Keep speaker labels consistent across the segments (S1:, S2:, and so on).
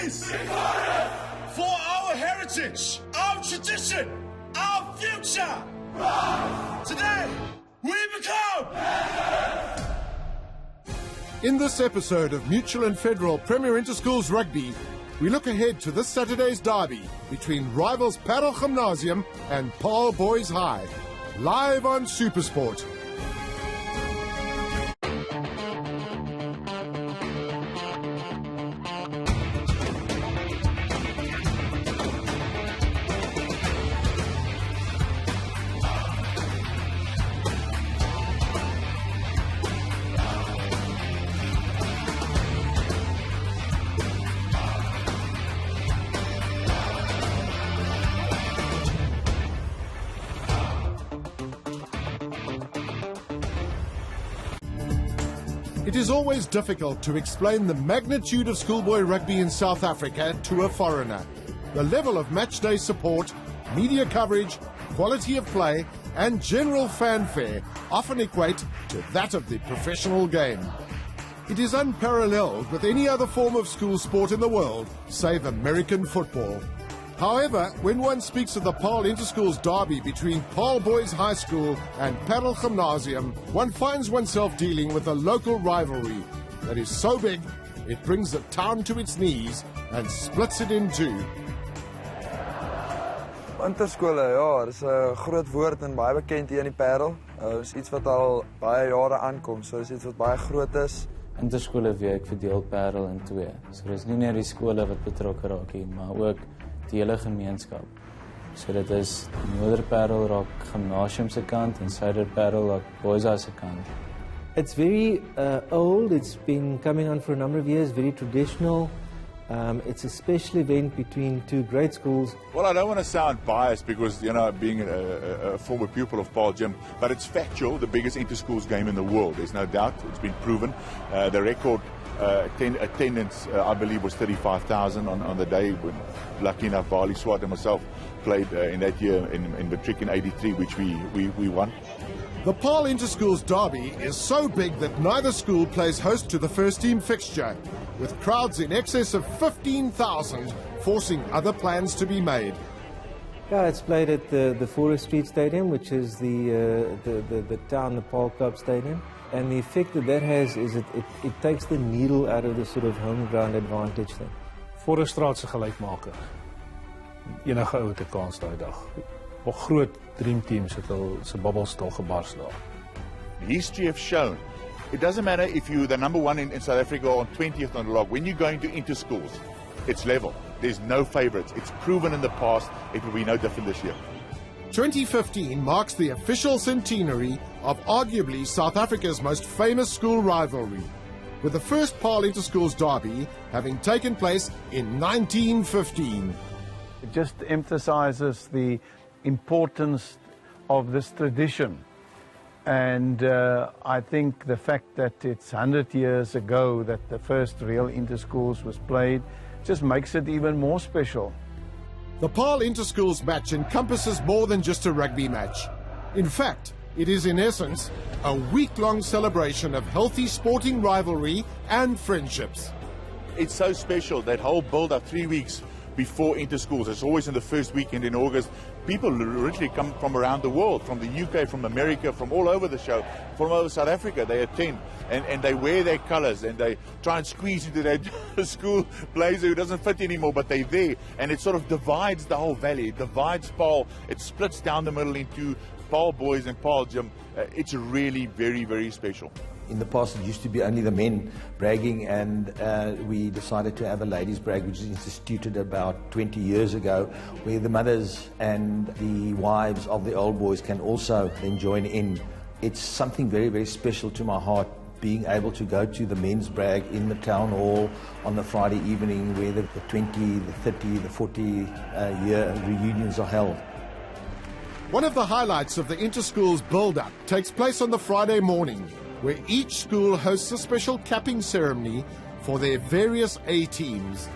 S1: is for our heritage, our tradition, our future. Today, we become.
S2: In this episode of Mutual and Federal Premier Interschools Rugby, we look ahead to this Saturday's derby between rivals Paarl Gimnasium and Boishaai, live on SuperSport. It is always difficult to explain the magnitude of schoolboy rugby in South Africa to a foreigner. The level of matchday support, media coverage, quality of play and general fanfare often equate to that of the professional game. It is unparalleled with any other form of school sport in the world, save American football. However, when one speaks of the Paarl Interschools derby between Paarl Boys High School and Paarl Gimnasium, one finds oneself dealing with a local rivalry that is so big it brings the town to its knees and splits it in two.
S3: Interskole, ja, dis 'n groot woord en baie bekend hier in die Paarl. Dis iets wat al baie jare aankom, so dis iets wat baie groot is.
S4: Interskole week verdeel Paarl in twee. So dis nie net die skole wat betrokke raak hier, maar ook die hele gemeenskap. So dit is Noorderpaarl raak Gimnasium se kant en Suiderpaarl raak Boishaai se kant.
S5: It's very old. It's been coming on for a number of years, very traditional. It's a special event between two great schools.
S6: Well, I don't want to sound biased because, you know, being a former pupil of Paarl Gym, but it's factual, the biggest inter-schools game in the world. There's no doubt. It's been proven. The record attendance, I believe, was 35,000 on the day when, lucky enough, Bali Swart and myself played in that year in Matric in '83, which we won.
S2: The Paarl Interschools derby is so big that neither school plays host to the first team fixture, with crowds in excess of 15,000 forcing other plans to be made.
S5: Yeah, it's played at the Faure Stadium, which is the town, the Paarl Club Stadium. And the effect that has is it takes the needle out of the sort of home ground advantage thing.
S7: Faure Straat se gelykmaker. Enige ou te kans daai dag. Op groot dream teams het al se bubbels al gebars daar.
S6: History have shown it doesn't matter if you're the number one in South Africa or on 20th on the log. When you're going to inter-schools, it's level. There's no favourites. It's proven in the past. It will be no different this year.
S2: 2015 marks the official centenary of arguably South Africa's most famous school rivalry, with the first Paarl Interschools derby having taken place in 1915.
S8: It just emphasizes the importance of this tradition. And I think the fact that it's 100 years ago that the first real interschools was played just makes it even more special.
S2: The Paarl Interschools match encompasses more than just a rugby match. In fact, it is in essence a week-long celebration of healthy sporting rivalry and friendships.
S6: It's so special, that whole build-up 3 weeks before interschools. It's always in the first weekend in August. People literally come from around the world, from the UK, from America, from all over the show, from over South Africa. They attend and they wear their colours and they try and squeeze into that school blazer who doesn't fit anymore, but they're there. And it sort of divides the whole valley. It divides Paarl. It splits down the middle into Paarl Boys and Paarl Gym. It's really very, very special.
S9: In the past, it used to be only the men bragging, and we decided to have a ladies' brag, which was instituted about 20 years ago, where the mothers and the wives of the old boys can also then join in. It's something very, very special to my heart, being able to go to the men's brag in the town hall on the Friday evening, where the 20, the 30, the 40-year reunions are held.
S2: One of the highlights of the Interschools build-up takes place on the Friday morning, where each school hosts a special capping ceremony for their various A-teams.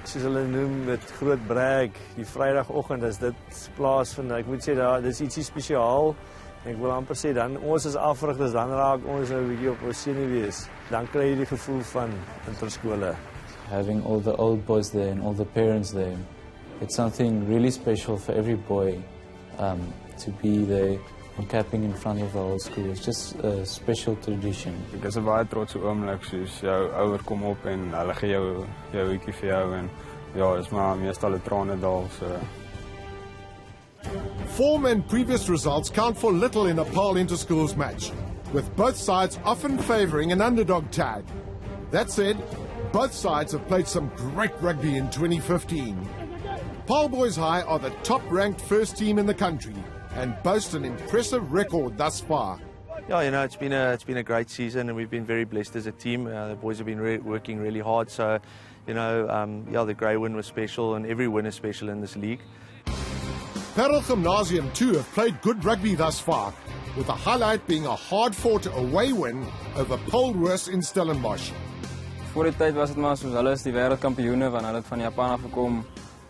S10: Soos hulle noem met groot brag, die Vrydagoggend as dit plaasvind. Ek moet sê daar dis ietsie spesiaal Ek wil amper sê dan ons is afrigters, dan raak ons nou 'n bietjie op ons senuwees. Dan kry jy die gevoel van interskole.
S4: Having all the old boys there and all the parents there, it's something really special for every boy to be there and capping in front of the whole school. It's just a special tradition.
S11: Ek is 'n baie trotse oomblik, soos jou ouer kom op en hulle gee jou hoedjie vir jou en ja, is maar meestal 'n tranendal, so.
S2: Form and previous results count for little in a Paarl Interschools match, with both sides often favouring an underdog tag. That said, both sides have played some great rugby in 2015. Paarl Boishaai are the top-ranked first team in the country and boast an impressive record thus far.
S12: Yeah, you know, it's been a great season and we've been very blessed as a team. The boys have been working really hard, so you know, yeah, the grey win was special and every win is special in this league.
S2: Paarl Gimnasium too have played good rugby thus far, with the highlight being a hard-fought away win over Hoër in Stellenbosch.
S13: Voor die tyd was dit maar soos hulle is die wêreldkampioene, want hulle het van Japan af gekom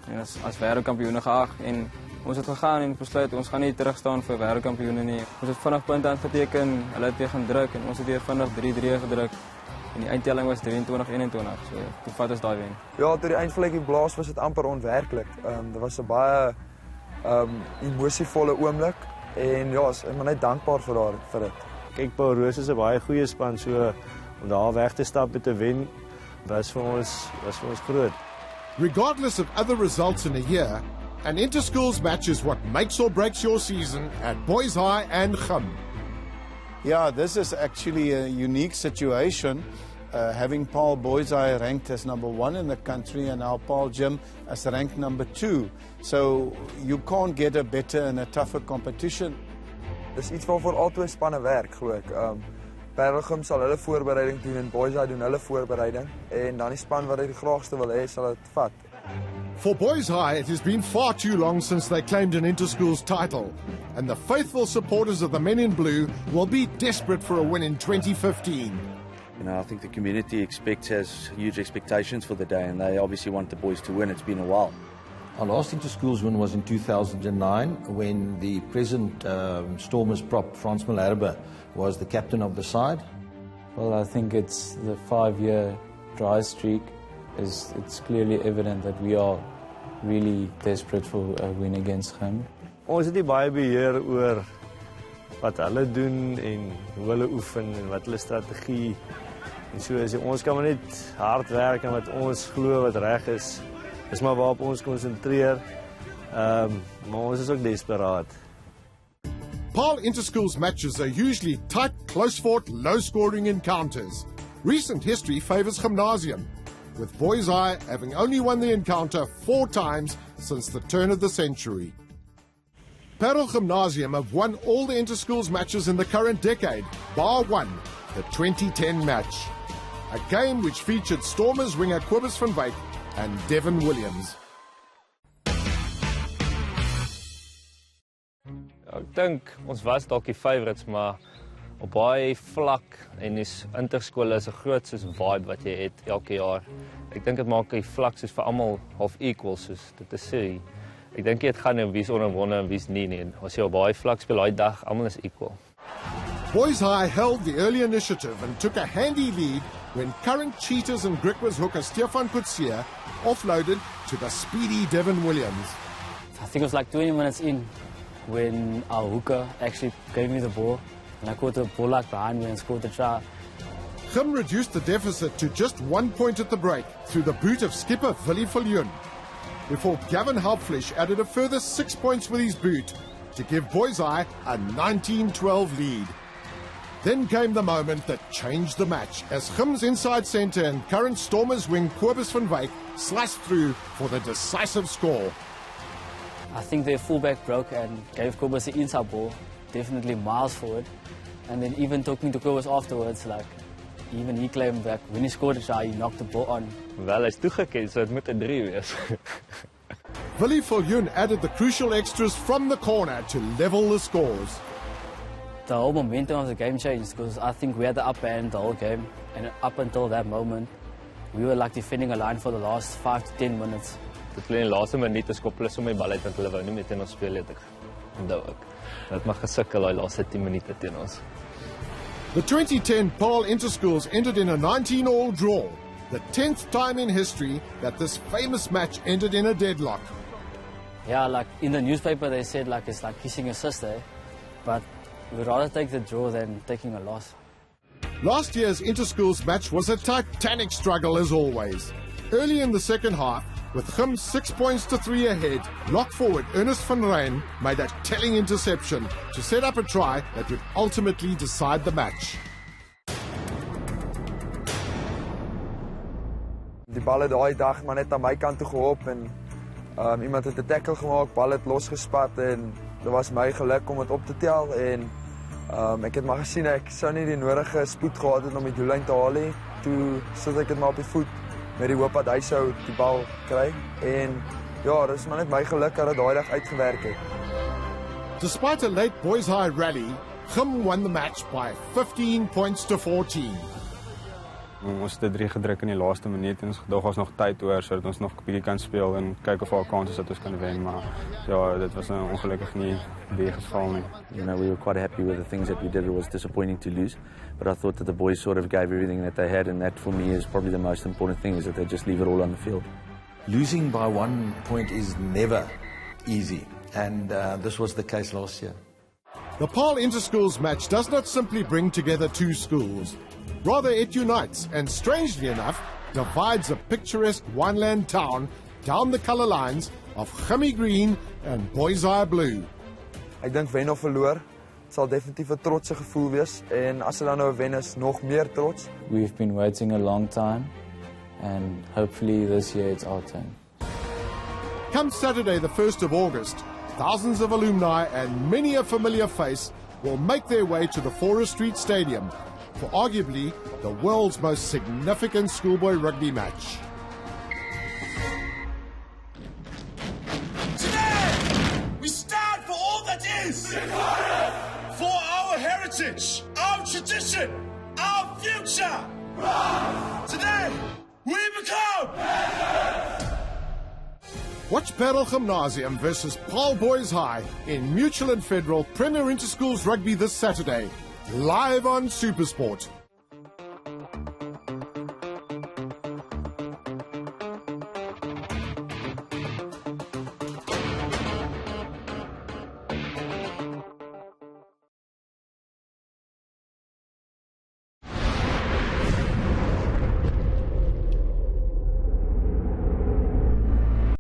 S13: en as wêreldkampioene geag en ons het gegaan en besluit ons gaan nie terugstaan vir wêreldkampioene nie. Ons het vinnig punte aangeteken, hulle het weer gaan druk en ons het weer vinnig 3-3 gedruk. En die eindtelling was 23-21, so toe vat ons daai wen.
S3: Ja, tot die eindvlekkie blaas was dit amper onwerklik. Dit was 'n baie emosievolle oomblik en ja, ek is net dankbaar vir dit.
S10: Kyk, Paarl is 'n baie goeie span, so om daar weg te stap met 'n wen was vir ons groot.
S2: Regardless of other results in a year, an interschools match is what makes or breaks your season at Boishaai and Gim.
S8: Yeah, this is actually a unique situation, having Paarl Boishaai ranked as number 1 in the country and now Paarl Gim as ranked number 2. So you can't get a better and a tougher competition.
S3: Dis iets waarvoor al twee spanne werk, glo ek. Paarl Gim sal hulle voorbereiding doen en Boishaai doen hulle voorbereiding en dan die span wat dit die graagste wil hê sal dit vat.
S2: For Boishaai, it has been far too long since they claimed an interschools title, and the faithful supporters of the men in blue will be desperate for a win in 2015.
S14: You know, I think the community has huge expectations for the day, and they obviously want the boys to win. It's been a while.
S9: Our last interschools win was in 2009 when the present Stormers prop, Frans Malherbe, was the captain of the side.
S4: Well, I think it's the 5-year dry streak. It's clearly evident that we are really desperate for a win against Gim.
S10: Ons het nie baie beheer oor wat hulle doen en hoe hulle oefen en wat hulle strategie en so is. Ons kan maar net hard werk en wat ons glo wat reg is. Dis maar waarop ons konsentreer. Maar ons is ook desperaat.
S2: Paarl interschools matches are usually tight, close-fought, low-scoring encounters. Recent history favours Gimnasium, with Boishaai having only won the encounter 4 times since the turn of the century. Paarl Gimnasium have won all the interschools matches in the current decade, bar one, the 2010 match. A game which featured Stormers winger Cobus van Wyk and Devin Williams.
S15: Ek dink ons was dalk die favourites, maar op baie vlak en die interskool is 'n groot soos vibe wat jy het elke jaar. Ek dink dit maak die vlak soos vir almal half equal, soos dit te sê. Ek dink dit gaan nie wie's onderwonne en wie's nie. As jy op baie vlak speel daai dag, almal is equal.
S2: Boishaai held the early initiative and took a handy lead when current cheaters and Griquas hooker Stefan Kutsia offloaded to the speedy Devin Williams.
S16: I think it was like 20 minutes in when our hooker actually gave me the ball and I caught the ball like behind me and scored the try.
S2: Gim reduced the deficit to just 1 point at the break through the boot of skipper Willie Viljoen, before Gavin Halpflish added a further 6 points with his boot to give Boishaai a 19-12 lead. Then came the moment that changed the match as Gim's inside centre and current Stormers wing Cobus van Wyk slashed through for the decisive score.
S16: I think their fullback broke and gave Cobus the inside ball, definitely miles forward. And then even talking to Cobus afterwards, like, even he claimed that when he scored a try, he knocked the ball on.
S15: Wel, hy's toegeken, so dit moet 'n 3 wees.
S2: Willie Viljoen added the crucial extras from the corner to level the scores.
S16: The whole momentum of the game changed because I think we had the upper hand the whole game, and up until that moment, we were like defending a line for the last 5 to 10 minutes.
S15: Dit in die laaste minuut skop hulle sommer die bal uit want hulle wou nie met ons speel het. onthou ek. Dat mag gesukkel daai laaste 10 minute teen ons.
S2: The 2010 Paarl Interschools ended in a 19-all draw, the 10th time in history that this famous match ended in a deadlock.
S16: Yeah, like in the newspaper they said like it's like kissing your sister, but we'd rather take the draw than taking a loss.
S2: Last year's Interschools match was a titanic struggle as always. Early in the second half, with Gim 6 points to 3 ahead, lock forward Ernest van Rijn made a telling interception to set up a try that would ultimately decide the match.
S3: Die bal het daai dag maar net aan my kant toe gehop en iemand het 'n tackle gemaak, bal het losgespat en dit was my geluk om dit op te tel en ek het maar gesien ek sou nie die nodige spoed gehad het om die doellyn te haal nie. Toe sit ek dit maar op die voet met die hoop dat hy sou die bal kry en ja, dit is maar net my geluk dat dit daai dag uitgewerk het.
S2: Despite a late Boishaai rally, Gim won the match by 15 points to 14.
S11: Ons het 3 gedruk in die laaste minuut en ons gedog ons nog tyd oor sodat ons nog 'n bietjie kan speel en kyk of daar kans is dat ons kan wen, maar ja, dit was ongelukkig nie die geval nie.
S14: You know, we were quite happy with the things that we did. It was disappointing to lose, but I thought that the boys sort of gave everything that they had, and that for me is probably the most important thing, is that they just leave it all on the field.
S9: Losing by 1 point is never easy, and this was the case last year.
S2: The Paarl Interschools match does not simply bring together two schools. Rather, it unites and, strangely enough, divides a picturesque wineland town down the colour lines of Gimmy Green and Boishaai Blue.
S3: Ek dink wen of verloor, het sal definitief 'n trotse gevoel wees en as hulle nou wen is, nog meer trots.
S4: We've been waiting a long time and hopefully this year it's our turn.
S2: Come Saturday, the 1st of August, thousands of alumni and many a familiar face will make their way to the Faure Stadium for arguably the world's most significant schoolboy rugby match.
S1: Today, we stand for all that is. For our heritage, our tradition, our future. Today, we become.
S2: Watch Paarl Gimnasium versus Paarl Boishaai in Mutual and Federal Premier Interschools Rugby this Saturday, live on SuperSport.